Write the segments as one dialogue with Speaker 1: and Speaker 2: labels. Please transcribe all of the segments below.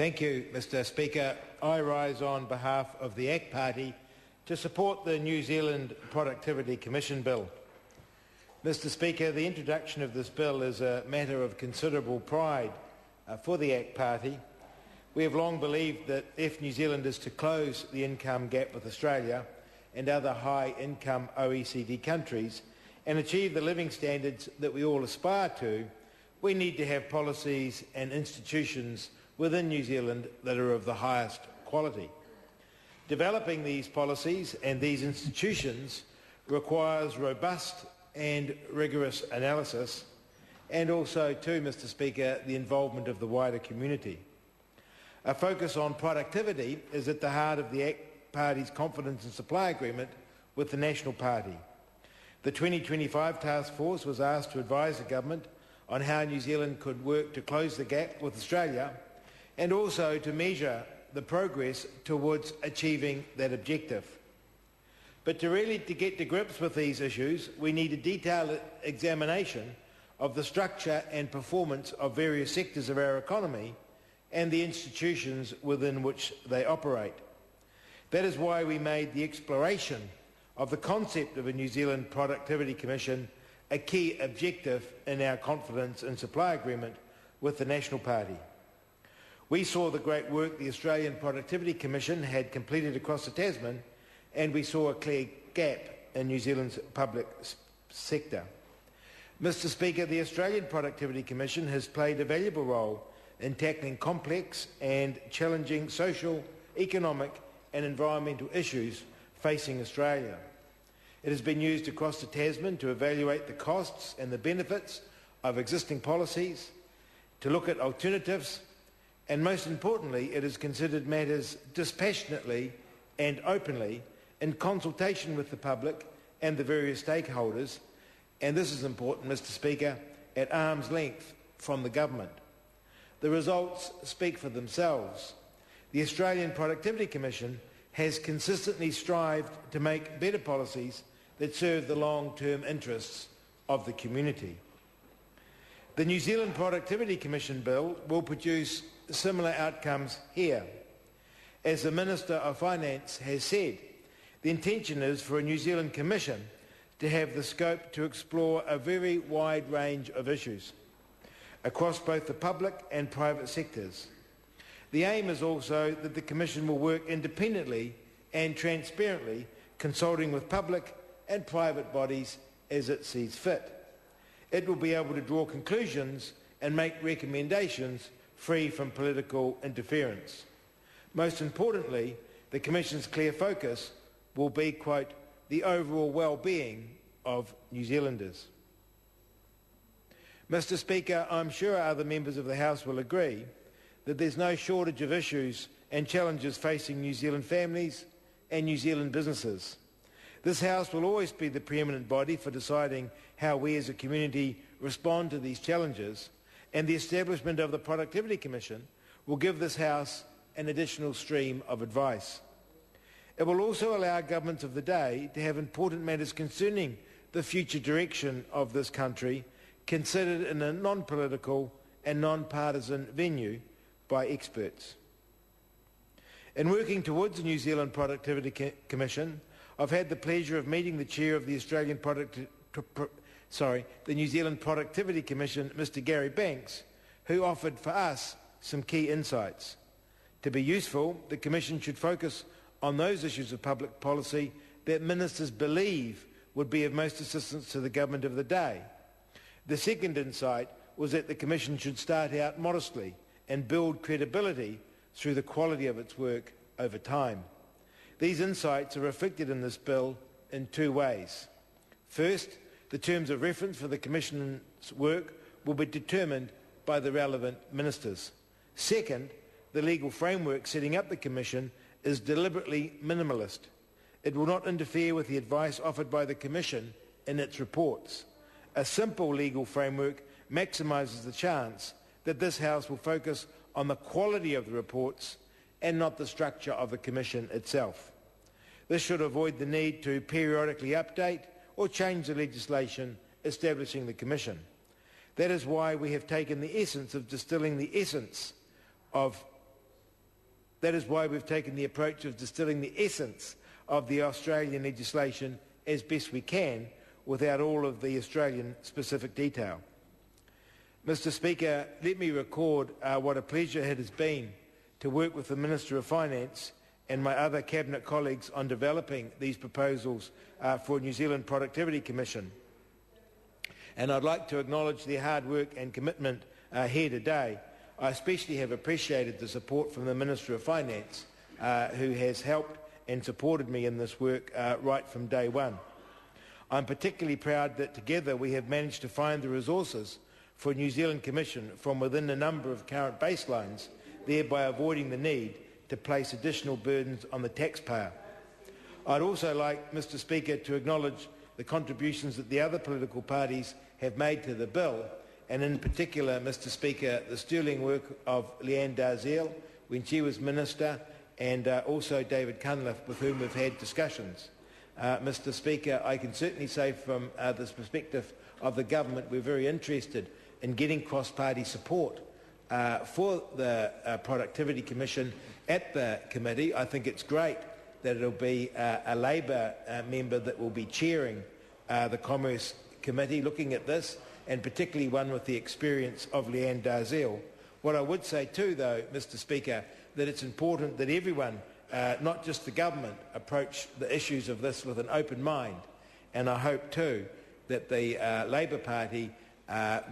Speaker 1: Thank you, Mr Speaker. I rise on behalf of the ACT Party to support the New Zealand Productivity Commission Bill. Mr Speaker, the introduction of this bill is a matter of considerable pride for the ACT Party. We have long believed that if New Zealand is to close the income gap with Australia and other high-income OECD countries and achieve the living standards that we all aspire to, we need to have policies and institutions within New Zealand that are of the highest quality. Developing these policies and these institutions requires robust and rigorous analysis, and also too, Mr Speaker, the involvement of the wider community. A focus on productivity is at the heart of the ACT Party's confidence and supply agreement with the National Party. The 2025 Task Force was asked to advise the Government on how New Zealand could work to close the gap with Australia and also to measure the progress towards achieving that objective. But to get to grips with these issues, we need a detailed examination of the structure and performance of various sectors of our economy and the institutions within which they operate. That is why we made the exploration of the concept of a New Zealand Productivity Commission a key objective in our confidence and supply agreement with the National Party. We saw the great work the Australian Productivity Commission had completed across the Tasman, and we saw a clear gap in New Zealand's public sector. Mr Speaker, the Australian Productivity Commission has played a valuable role in tackling complex and challenging social, economic and environmental issues facing Australia. It has been used across the Tasman to evaluate the costs and the benefits of existing policies, to look at alternatives, and most importantly, it has considered matters dispassionately and openly in consultation with the public and the various stakeholders, and this is important, Mr Speaker, at arm's length from the Government. The results speak for themselves. The Australian Productivity Commission has consistently strived to make better policies that serve the long-term interests of the community. The New Zealand Productivity Commission Bill will produce similar outcomes here. As the Minister of Finance has said, the intention is for a New Zealand Commission to have the scope to explore a very wide range of issues across both the public and private sectors. The aim is also that the Commission will work independently and transparently, consulting with public and private bodies as it sees fit. It will be able to draw conclusions and make recommendations free from political interference. Most importantly, the Commission's clear focus will be, quote, the overall well-being of New Zealanders. Mr Speaker, I'm sure other members of the House will agree that there's no shortage of issues and challenges facing New Zealand families and New Zealand businesses. This House will always be the preeminent body for deciding how we as a community respond to these challenges, and the establishment of the Productivity Commission will give this House an additional stream of advice. It will also allow governments of the day to have important matters concerning the future direction of this country considered in a non-political and non-partisan venue by experts. In working towards the New Zealand Productivity Commission, I've had the pleasure of meeting the chair of the the New Zealand Productivity Commission, Mr Gary Banks, who offered for us some key insights. To be useful, the Commission should focus on those issues of public policy that ministers believe would be of most assistance to the government of the day. The second insight was that the Commission should start out modestly and build credibility through the quality of its work over time. These insights are reflected in this bill in two ways. First, the terms of reference for the Commission's work will be determined by the relevant ministers. Second, the legal framework setting up the Commission is deliberately minimalist. It will not interfere with the advice offered by the Commission in its reports. A simple legal framework maximises the chance that this House will focus on the quality of the reports and not the structure of the Commission itself. This should avoid the need to periodically update or change the legislation establishing the Commission. That is why we have taken the essence of distilling the essence of That is why we've taken the approach of distilling the essence of the Australian legislation as best we can, without all of the Australian-specific detail. Mr. Speaker, let me record what a pleasure it has been to work with the Minister of Finance and my other Cabinet colleagues on developing these proposals for a New Zealand Productivity Commission. And I'd like to acknowledge their hard work and commitment here today. I especially have appreciated the support from the Minister of Finance, who has helped and supported me in this work right from day one. I'm particularly proud that together we have managed to find the resources for a New Zealand Commission from within a number of current baselines, thereby avoiding the need to place additional burdens on the taxpayer. I'd also like, Mr. Speaker, to acknowledge the contributions that the other political parties have made to the bill, and in particular, Mr. Speaker, the sterling work of Leanne Darziel when she was Minister, and also David Cunliffe, with whom we've had discussions. Mr. Speaker, I can certainly say from this perspective of the government, we're very interested in getting cross-party support for the Productivity Commission at the committee. I think it's great that it'll be a Labor member that will be chairing the Commerce Committee looking at this, and particularly one with the experience of Leanne Darziel. What I would say too, though, Mr. Speaker, that it's important that everyone, not just the government, approach the issues of this with an open mind. And I hope too that the Labor Party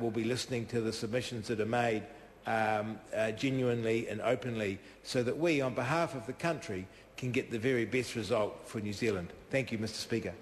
Speaker 1: will be listening to the submissions that are made genuinely and openly, so that we, on behalf of the country, can get the very best result for New Zealand. Thank you, Mr. Speaker.